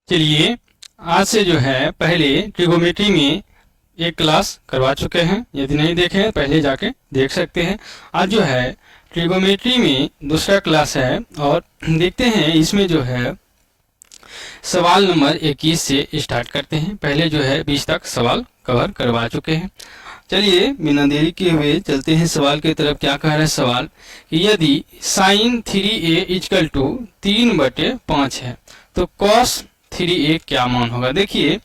चलिए, आज से जो है पहले ट्रिगोमेट्री में एक क्लास करवा चुके हैं। यदि नहीं देखे हैं पहले जाके देख सकते हैं। आज जो है ट्रिगोमेट्री में दूसरा क्लास है और देखते हैं इसमें जो है सवाल नंबर 21 से स्टार्ट करते हैं। पहले जो है 20 तक सवाल कवर करवा चुके हैं। चलिए बिना देरी किए हुए चलते हैं सवाल की तरफ। क्या कह रहा है सवाल कि यदि साइन 3a इक्वल टू 3/5 है तो कॉस 3a क्या मान होगा। देखिए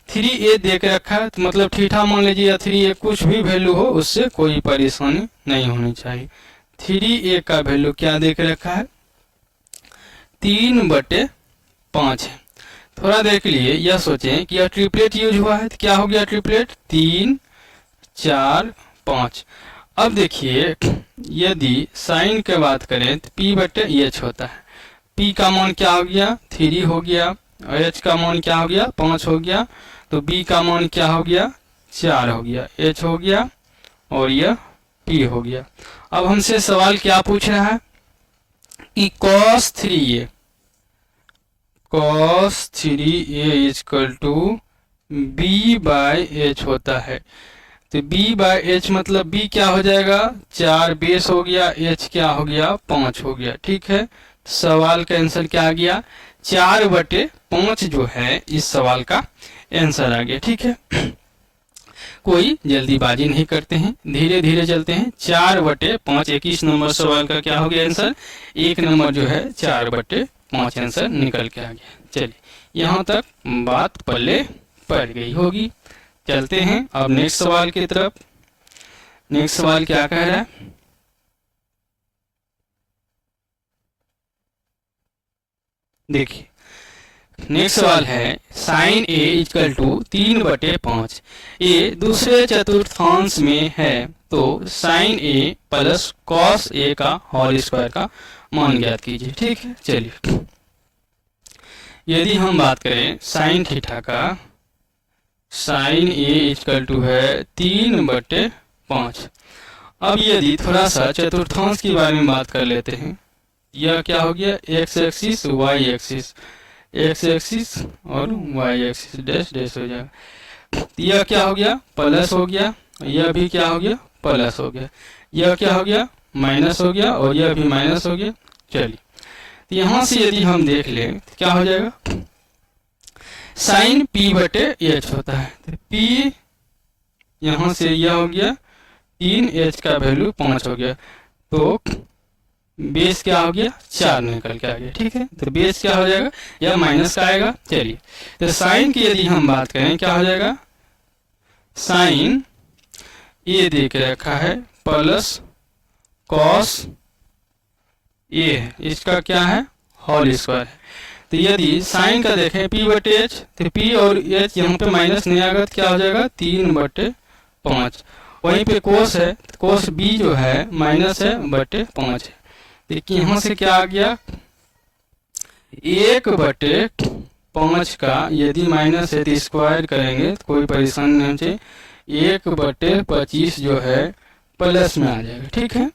3a दे के रखा है तो मतलब ठीठा मान लीजिए या 3a कुछ भी वैल्यू हो उससे कोई परेशानी नहीं होनी चाहिए। 3a का वैल्यू क्या दे के रखा है 3/5 है। थोड़ा देर के लिए यह सोचें कि यह ट्रिपलेट यूज हुआ है तो क्या हो गया ट्रिपलेट 3 4 5। अब देखिए यदि साइन की बात करें तो p/h होता है। p का मान क्या हो गया 3 हो गया और h का मान क्या हो गया 5 हो गया। तो b का मान क्या हो गया 4 हो गया, h हो गया और यह p हो गया। अब हमसे सवाल क्या पूछ रहा है कि cos 3a equal to b/h होता है। तो b/h मतलब b क्या हो जाएगा 4 बेस हो गया, h क्या हो गया 5 हो गया। ठीक है, सवाल का आंसर क्या आ गया 4/5 जो है इस सवाल का आंसर आ गया। ठीक है, कोई जल्दीबाजी नहीं करते हैं, धीरे धीरे चलते हैं। 4/5 21 नंबर सवाल का क्या हो गया आंसर, एक नंबर जो है 4/5 आंसर निकल के आ गया। चलिए यहाँ तक बात पल्ले पड़ गई होगी। चलते हैं अब नेक्स्ट सवाल की तरफ। नेक्स्ट सवाल क्या कह रहा है, देखिए नेक्स्ट सवाल है sine a equal to 3/5 A दूसरे चतुर्थांश में है तो sine a plus cos a का होल स्क्वायर का मान ज्ञात कीजिए। ठीक है, चलिए यदि हम बात करें साइन थीटा का, साइन a इक्वल टू है 3/5। अब यदि थोड़ा सा चतुर्थांश के बारे में बात कर लेते हैं, यह क्या हो गया x axis y axis, x axis और y एक्सिस डैश डैश हो जाएगा। यह क्या हो गया प्लस हो गया, यह भी क्या हो गया प्लस हो गया, यह क्या हो गया माइनस हो गया और यह भी माइनस हो गया। चलिए तो यहाँ से यदि हम देख लें तो क्या हो जाएगा साइन p/h होता है। तो p यहाँ से यह हो गया 3h का वैल्यू 5 हो गया तो बेस क्या हो गया 4 निकल के आ गया। ठीक है, तो बेस क्या हो जाएगा यह माइनस का आएगा। चलिए तो साइन की यदि हम बात करें क्या हो जाएगा साइन ये दे के रखा है प्लस कॉस ए है, इसका क्या है होल स्क्वायर है। तो यदि साइन का देखें p/h तो p और h यहाँ पे माइनस नहीं आएगा तो क्या हो जाएगा 3/5। वहीं पे कोस है, कोस b जो है माइनस है /5 है। देखिए यहाँ से क्या आ गया 1/5 का यदि माइनस है तो स्क्वायर करेंगे तो कोई परेशानी नहीं चाहिए, 1/25 जो है प्लस में आ जाएगा। ठीक है,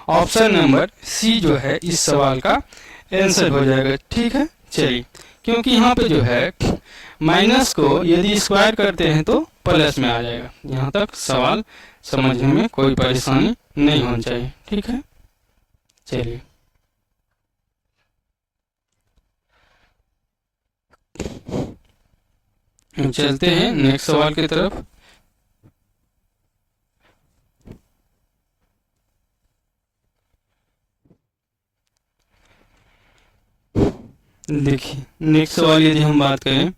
ऑप्शन नंबर सी जो है इस सवाल का आंसर हो जाएगा। ठीक है, चलिए क्योंकि यहाँ पे जो है माइनस को यदि स्क्वायर करते हैं तो प्लस में आ जाएगा। यहाँ तक सवाल समझने में कोई परेशानी नहीं होनी चाहिए। ठीक है, चलिए चलते हैं नेक्स्ट सवाल की तरफ। देखिए नेक्स्ट सवाल यदि हम बात करें,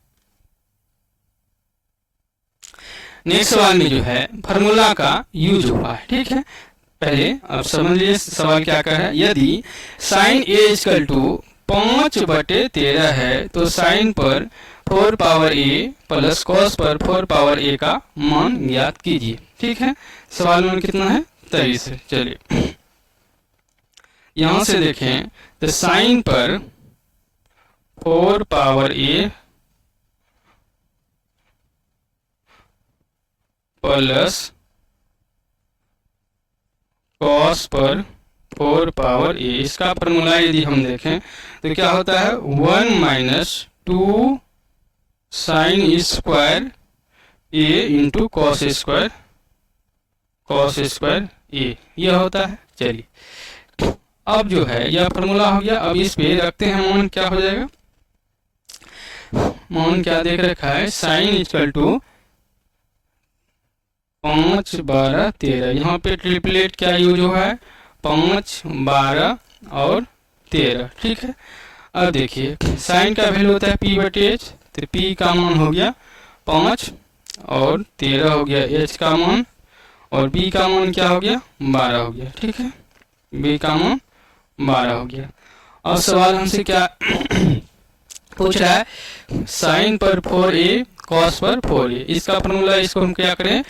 नेक्स्ट सवाल में जो है फार्मूला का यूज हुआ है। ठीक है, पहले अब समझ लीजिए सवाल क्या कह रहा है, यदि साइन a इक्वल टू 5/13 है तो साइन पर 4 a प्लस कॉस पर 4 a का मान ज्ञात कीजिए। ठीक है, सवाल में कितना है 23 है। चलिए यहां से देखें तो साइन पर 4 a प्लस कॉस पर 4 a, इसका फॉर्मूला यदि हम देखें तो क्या होता है 1 - 2 साइन स्क्वायर ए इंटू कॉस स्क्वायर ए, यह होता है। चलिए अब जो है यह फॉर्मूला हो गया। अब इस पे रखते हैं मान, क्या हो जाएगा, मान क्या देख रखा है, साइन इक्वल टू 5, 12, 13। यहाँ पे ट्रिपलेट क्या यूज हुआ है, 5, 12 और 13, ठीक है। अब देखिए साइन का वैल्यू होता है p/h, तो p का मान हो गया 5 और 13 हो गया h का मान, और b का मान क्या हो गया, 12 हो गया, ठीक है। b का मान 12 हो गया। अब सवाल हमसे क्या पूछ रहा है, साइन पर 4a कॉस पर 4a, इसका फॉर्मूला, इसको हम क्या करें,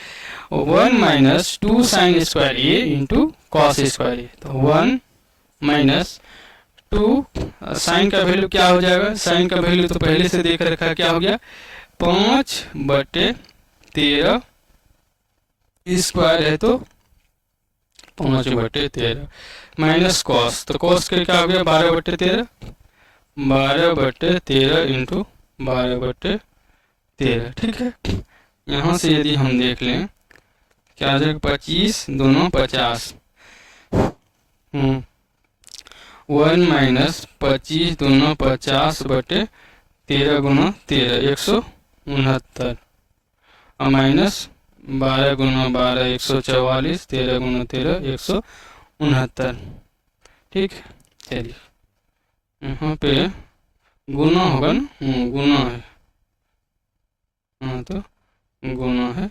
1 माइनस 2 साइन स्क्वायर ए इंटू कॉस स्क्वायर ए। तो 1 माइनस 2, साइन का वैल्यू क्या हो जाएगा, साइन का वैल्यू तो पहले से देख रखा है, क्या हो गया 5/13 स्क्वायर है तो 5/13 माइनस कॉस, तो कॉस का क्या हो गया 12/13, 12/13 इंटू 12/13, ठीक है। यहाँ से यदि हम देख लें क्या आ जाएगा, 25 दूना 50, 1 माइनस 25 दूना 50/13 गुना 13, 169, और माइनस 12 गुना 12, 144, 13 गुना 13, 169, ठीक है। चलिए यहाँ पे गुना होगा ना, गुना है, हाँ तो गुना है।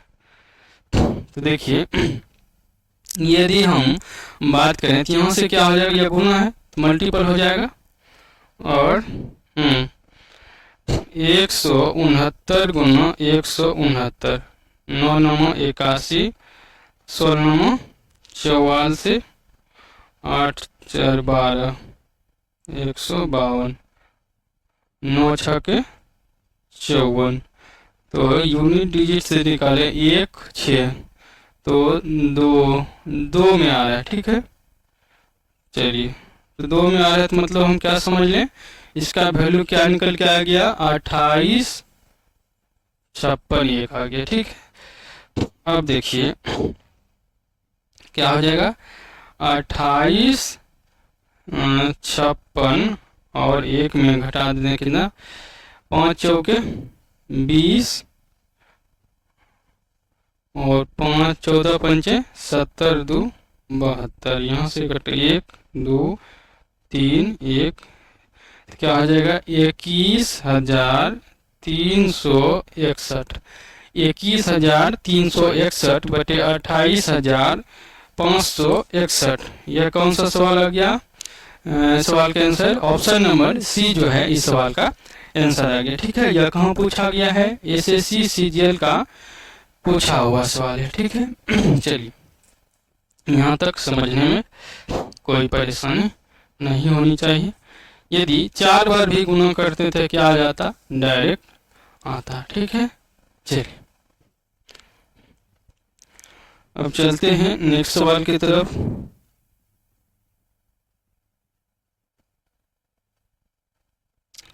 तो देखिए यदि हम बात करें तो यहाँ से क्या हो जाएगा, यह गुना है तो मल्टीपल हो जाएगा, और 169 गुना 169, 9 9 81, 16 9 44, 8 4 12, 152, 9 6 के 54, तो यूनिट डिजिट से निकाले 1 6, तो 2 में आ रहा है, ठीक है। चलिए तो 2 में आ रहा है तो मतलब हम क्या समझ लें, इसका वैल्यू क्या निकल के आ गया, 28 56 1 आ गया, ठीक है। अब देखिए क्या हो जाएगा, 28 56 और 1 में घटा देने कितना, 5 चौके 20 और 5 14 पंचे 70 2 72, यहाँ से घट 1 2 3 1, क्या हो जाएगा 21,361, 21,361 बटे 28,561। यह कौन सा सवाल आ गया, सवाल का आंसर ऑप्शन नंबर सी जो है इस सवाल का आंसर आ गया, ठीक है। यह कहाँ पूछा गया है, एसएससी सीजीएल का पूछा हुआ सवाल है, ठीक है। चलिए यहाँ तक समझने में कोई परेशानी नहीं होनी चाहिए। यदि 4 बार भी गुना करते थे क्या आ जाता, डायरेक्ट आता, ठीक है। चलिए अब चलते हैं नेक्स्ट सवाल की तरफ।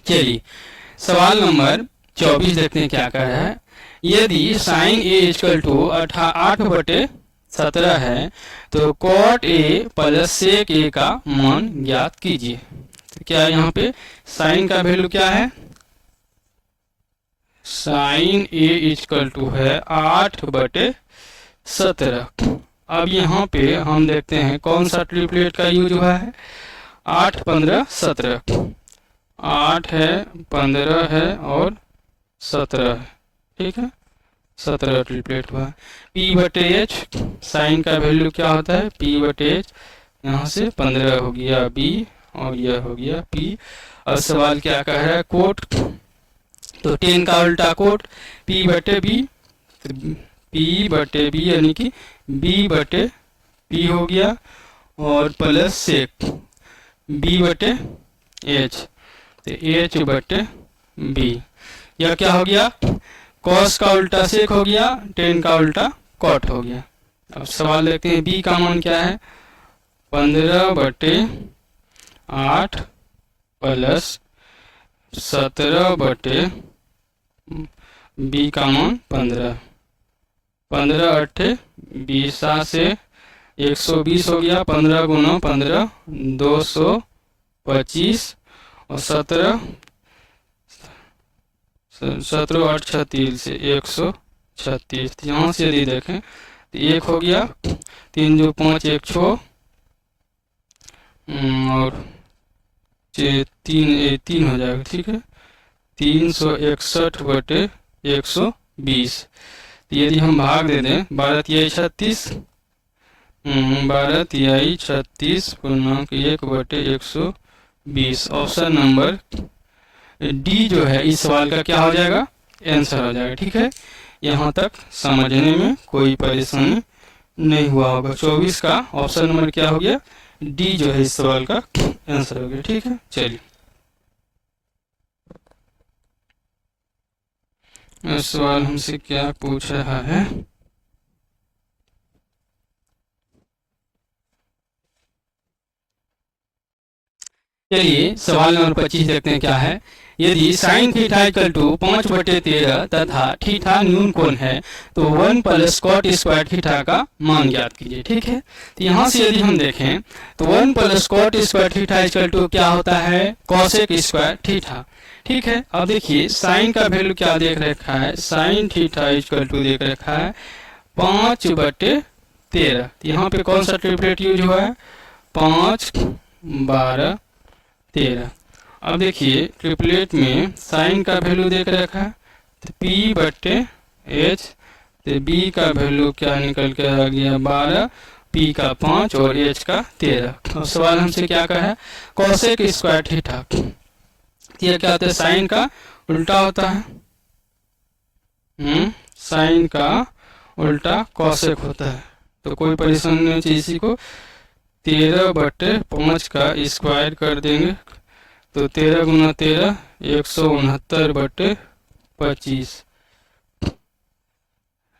चलिए सवाल नंबर 24 देखते हैं क्या कह रहा है। यदि साइन ए इक्वल टू 8/17 है तो कॉट ए प्लस सेक ए का मान ज्ञात कीजिए। तो क्या यहाँ पे साइन का वैल्यू क्या है, साइन ए इक्वल टू है 8/17। अब यहाँ पे हम देखते हैं कौन सा ट्रिपलेट का यूज हुआ है, 8 15 17, 8 है 15 है और 17 है, ठीक है, 17 ट्रिपलेट हुआ है। p/h साइन का वैल्यू क्या होता है, p/h, यहाँ से 15 हो गया b और यह हो गया p। और सवाल क्या कह रहा है, कोट, तो 10 का उल्टा कोट p/b, p/b यानी कि b/p हो गया, और प्लस सेक b/h, तो h/b। यह क्या हो गया, कॉस का उल्टा सेक हो गया, 10 का उल्टा कॉट हो गया। अब सवाल देखते हैं b का मान क्या है, 15/8 प्लस 17/17 बी का मान 15, 15 अट्ठे 20 से 120 हो गया, 15 गुना 15 225 और 17 8 36 से 136। यहाँ से यदि देखें तो 1 हो गया, 3 जो 5 1 6 और 3 हो जाएगा, ठीक है, 361 बटे 120। यदि हम भाग दे दें 12 तिहाई 36, 12 तिहाई 36 पूर्णांक 1 बटे 120। ऑप्शन नंबर डी जो है इस सवाल का क्या हो जाएगा, आंसर हो जाएगा। ठीक है, यहाँ तक समझने में कोई परेशानी नहीं हुआ होगा। 24 का ऑप्शन नंबर क्या हो गया, डी जो है इस सवाल का आंसर हो गया। ठीक है, चलिए सवाल हमसे क्या पूछ रहा है। चलिए सवाल नंबर 25 देखते हैं क्या है। यदि साइन थीटा इक्वल टू 5/13 तथा थीटा न्यून कोण है तो 1 प्लस कॉट स्क्वायर थीटा का मान ज्ञात कीजिए। ठीक है, तो यहाँ से यदि हम देखें तो 1 plus cot square theta equal to क्या होता है, कॉसेक स्क्वायर थीटा। ठीक है, अब देखिए साइन का वैल्यू क्या देख रखा है, साइन थीटा इक्वल टू देख रखा है 5/13। यहाँ पे कौन सा ट्रिपलेट यूज हुआ है, 5 12 13। अब देखिए ट्रिपलेट में साइन का वैल्यू देख रखा है तो P/H, तो B का वैल्यू क्या निकल के आ गया 12, P का 5 और H का 13। अब सवाल हमसे क्या कहा है, कॉसेक स्क्वायर थीटा, यह क्या होता है, साइन का उल्टा होता है, साइन का उल्टा कॉसेक होता है। तो कोई परेशानी नहीं चाहिए, इसी को 13/5 का स्क्वायर कर देंगे तो 13 गुना 13 169/25।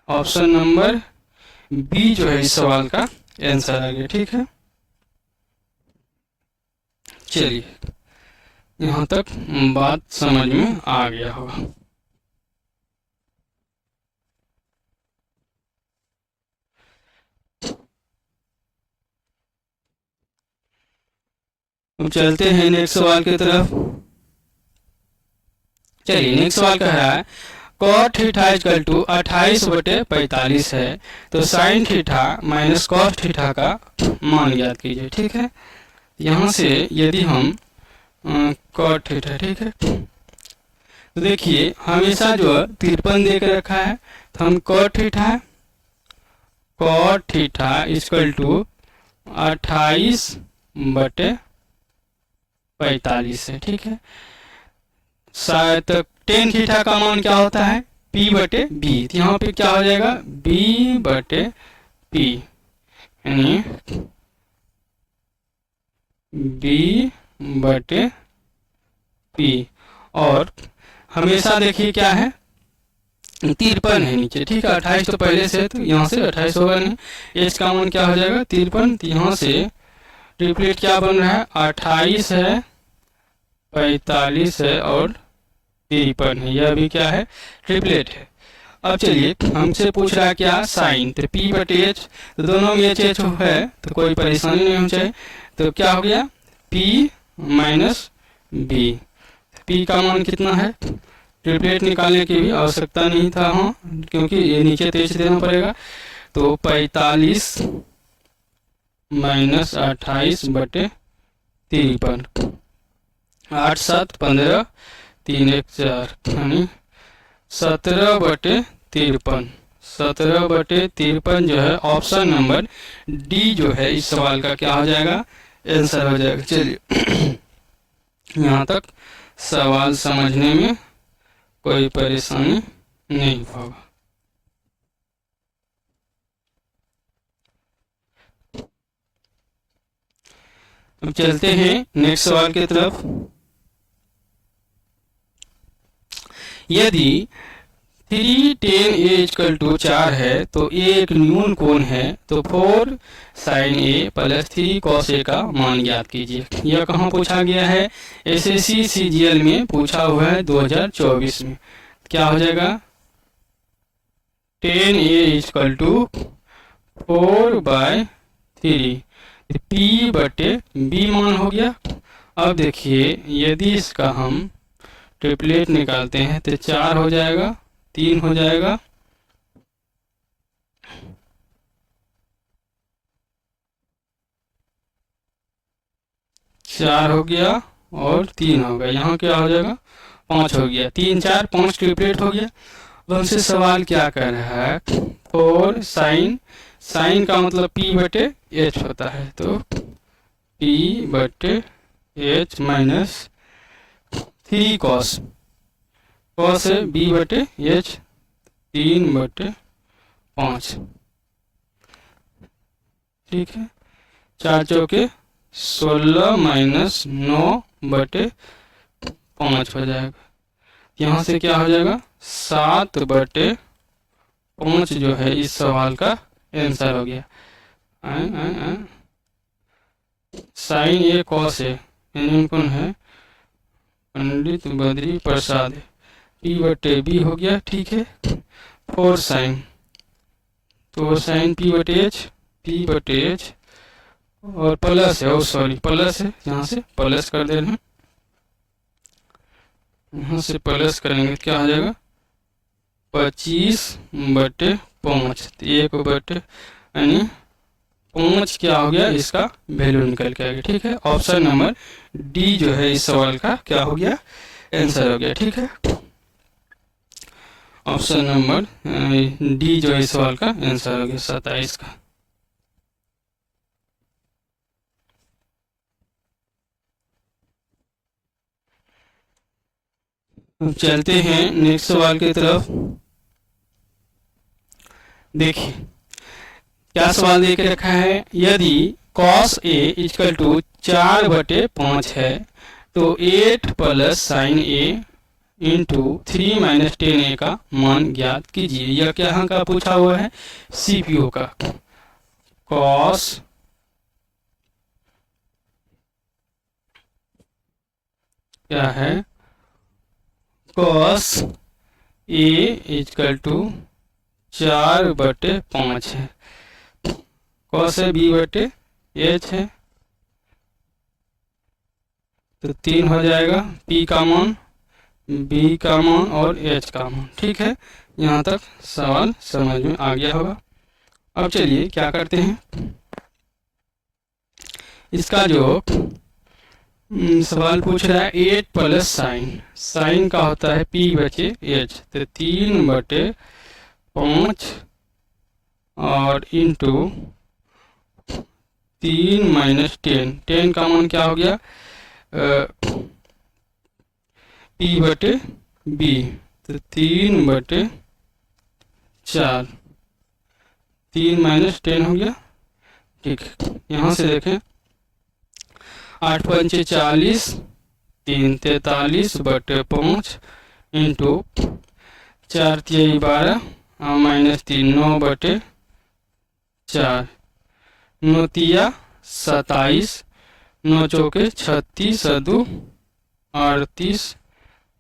ऑप्शन नंबर बी जो है इस सवाल का आंसर आ गया। ठीक है, चलिए यहाँ तक बात समझ में आ गया होगा। अब चलते हैं नेक्स्ट सवाल की तरफ। चलिए नेक्स्ट सवाल कह रहा है कॉट थीटा इक्वल टू 28/45 है तो sine theta minus cos theta का मान ज्ञात कीजिए। ठीक है, यहाँ से यदि हम कॉट थीटा, ठीक है, तो देखिए हमेशा जो 53 देख रखा है तो हम कॉट थीटा इक्वल टू 28/45 है। ठीक है, शायद टेन थीटा का मान क्या होता है, P/B। यहाँ पे क्या हो जाएगा B/P, यानी B/P। और हमेशा देखिए क्या है 53 है नीचे। ठीक है, 28 तो पहले से है तो यहाँ से 28 होगा नहीं, एच का मान क्या हो जाएगा 53। तो यहाँ से ट्रिपलेट क्या बन रहा है, 28 है, 45 है और 53 है, यह भी क्या है ट्रिपलेट है। अब चलिए हमसे पूछ रहा है क्या, साइन, तो P/H, तो दोनों में H है तो कोई परेशानी नहीं होनी चाहिए। तो क्या हो गया P-B। P का मान कितना है, ट्रिपलेट निकालने की भी आवश्यकता नहीं था, हाँ, क्योंकि ये नीचे तेज देना पड़ेगा। तो 45 माइनस 28/53, 8 7 15, 3 1 4, यानी 17/53। 17/53 जो है ऑप्शन नंबर डी जो है इस सवाल का क्या हो जाएगा, आंसर हो जाएगा। चलिए यहाँ तक सवाल समझने में कोई परेशानी नहीं होगा। अब चलते हैं नेक्स्ट सवाल की तरफ। यदि 3tan A इक्वल टू 4 है तो A एक न्यून कोण है तो 4 sin A plus 3 cos A का मान ज्ञात कीजिए। यह कहाँ पूछा गया है, SSC CGL में पूछा हुआ है 2024 में। क्या हो जाएगा 10a इक्वल टू 4/3 पी बटे बी मान हो गया। अब देखिए यदि इसका हम ट्रिपलेट निकालते हैं तो 4 हो जाएगा, 3 हो जाएगा, चार हो गया और 3 हो गया। यहाँ क्या हो जाएगा 5 हो गया, 3 4 5 ट्रिपलेट हो गया। अब हमसे सवाल क्या कर रहा है 4 साइन, साइन का मतलब p बटे h होता है, तो p बटे h माइनस 3 कॉस, कॉस है b बटे h 3 बटे 5, ठीक है। 4 चौके 16 माइनस 9 बटे 5 हो जाएगा। यहाँ से क्या हो जाएगा 7 बटे 5 जो है इस सवाल का आंसर हो गया। साइन ए कॉस ए, कौन है पंडित बद्री प्रसाद, पी बटे बी हो गया, ठीक है। 4 साइन, तो साइन पी बटे एच और प्लस है, सॉरी प्लस है, यहाँ से प्लस कर दे रहे हैं, यहाँ से प्लस करेंगे क्या हो जाएगा 25 बटे 5, 1 बटे यानी 5 क्या हो गया इसका वैल्यू निकल के आ गया, ठीक है। ऑप्शन नंबर डी जो है इस सवाल का क्या हो गया आंसर हो गया, ठीक है। ऑप्शन नंबर डी जो है इस सवाल का आंसर हो गया 27 का। अब चलते हैं नेक्स्ट सवाल की तरफ। देखिए क्या सवाल दे के रखा है, यदि cos a इक्वल टू 4 बटे 5 है तो 8 plus sign a into 3 minus 10a का मान ज्ञात कीजिए। यह क्या यहाँ का पूछा हुआ है सीपीओ का। cos क्या है cos a इक्वल टू 4 बटे 5 है, cos है b बटे h है, तो 3 हो जाएगा, p का मान, b का मान और h का मान, ठीक है। यहाँ तक सवाल समझ में आ गया होगा। अब चलिए क्या करते हैं, इसका जो सवाल पूछ रहा है 8 प्लस साइन, साइन का होता है p बचे h, तो 3 बटे 5 और इंटू 3 माइनस 10, 10 का मान क्या हो गया p बटे b, तो 3 बटे 4, 3 माइनस 10 हो गया, ठीक है। यहाँ से देखें 8 पंचे 40, 3 43 बटे 5 इंटू 4 3 12 माइनस 3 9 बटे 4, 9 तिया 27, 9 चौके 36 2 38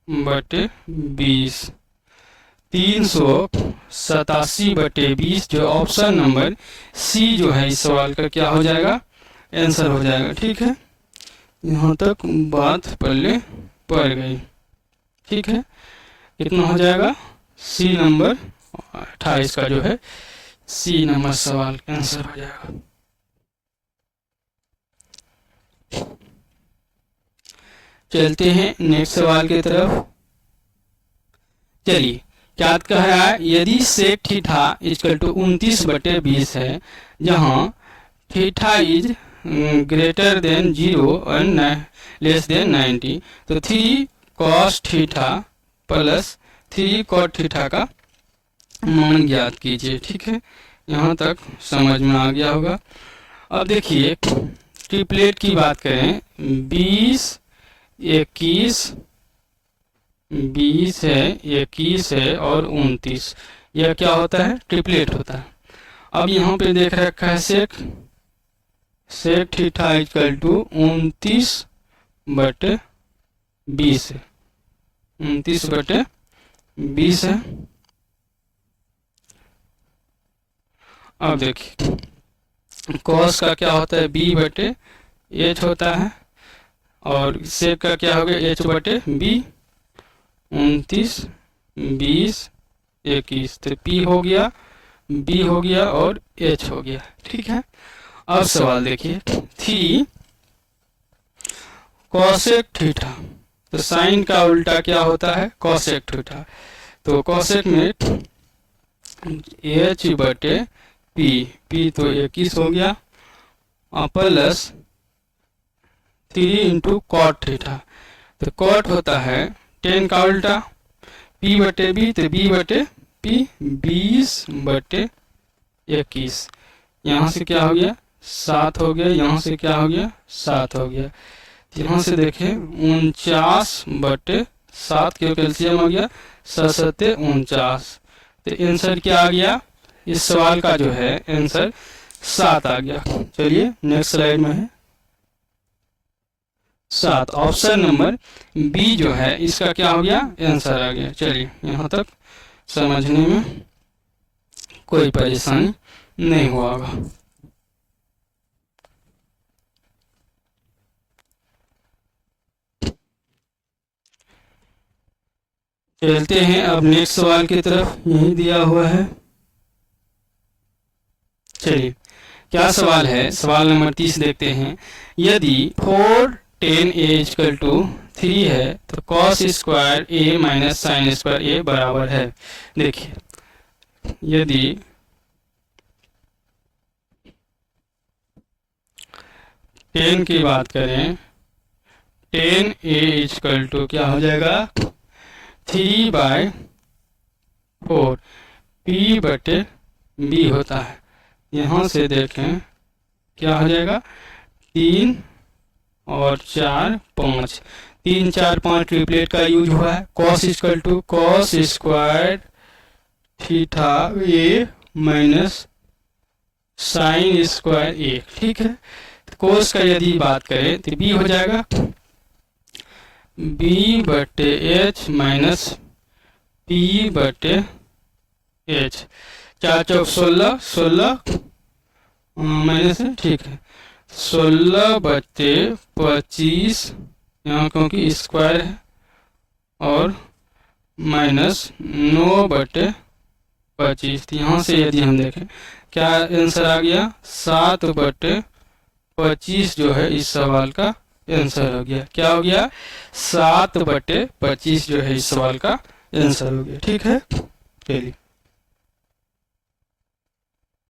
बटे 20, 387 बटे 20 जो ऑप्शन नंबर सी जो है इस सवाल का क्या हो जाएगा आंसर हो जाएगा, ठीक है। यहाँ तक बात पहले पड़ गई, ठीक है। कितना हो जाएगा सी नंबर 28 का जो है सी नंबर सवाल का आंसर हो जाएगा। चलते हैं नेक्स्ट सवाल की तरफ। चलिए क्या कह रहा है, यदि सेक थीटा इक्वल टू 29 बटे 20 है, जहाँ theta is greater than 0 and less than 90, तो 3 cos theta plus 3 cot theta का मान ज्ञात कीजिए, ठीक है। यहाँ तक समझ में आ गया होगा। अब देखिए ट्रिपलेट की बात करें, 20 21 है, 21 है और 29, यह क्या होता है ट्रिपलेट होता है। अब यहाँ पे देख रखा है सेक थीटा इक्वल टू 29 बटे 20 है, 29 बटे 20 है। अब देखिए कॉस का क्या होता है, b बटे h होता है, और सेक का क्या हो गया, h बटे b। 29, 20, 21, तो p हो गया, b हो गया और h हो गया। ठीक है, अब सवाल देखिए 3 कोसेक थीटा, तो साइन का उल्टा क्या होता है, कोसेक थीटा। तो कोसेक में h बटे p तो 21 हो गया, प्लस 3 इंटू कॉट थीटा, तो कॉट होता है tan का उल्टा, p बटे b, तो b बटे p 20 बटे 21। यहाँ से क्या हो गया, 7 हो गया, यहाँ से क्या हो गया, 7 हो गया। यहाँ से देखें 49 बटे 7 के कैल्शियम हो गया, 7 49। तो आंसर क्या आ गया, इस सवाल का जो है आंसर 7 आ गया। चलिए नेक्स्ट स्लाइड में है 7, ऑप्शन नंबर बी जो है इसका क्या हो गया, आंसर आ गया। चलिए यहाँ तक समझने में कोई परेशानी नहीं होगा। चलते हैं अब नेक्स्ट सवाल की तरफ, यही दिया हुआ है। चलिए क्या सवाल है, सवाल नंबर 30 देखते हैं। यदि 4 tan a इक्वल टू 3 है तो cos square a minus sine square a बराबर है। देखिए यदि tan की बात करें, tan a इक्वल टू क्या हो जाएगा, 3/4 p बटे b होता है। यहाँ से देखें क्या हो जाएगा, 3 और 4 5, 3 4 5 ट्रिपलेट का यूज हुआ है। cos equal to cos square theta a minus sine square a। ठीक है, cos का यदि बात करें तो b हो जाएगा b बटे h माइनस p बटे h। 4 चौक 16, 16 माइनस है, ठीक है, 16 बटे 25, यहाँ क्योंकि स्क्वायर है, और माइनस 9 बटे 25। यहाँ से यदि हम देखें क्या आंसर आ गया, 7 बटे 25 जो है इस सवाल का आंसर हो गया। क्या हो गया, 7 बटे 25 जो है इस सवाल का आंसर हो गया। ठीक है, चलिए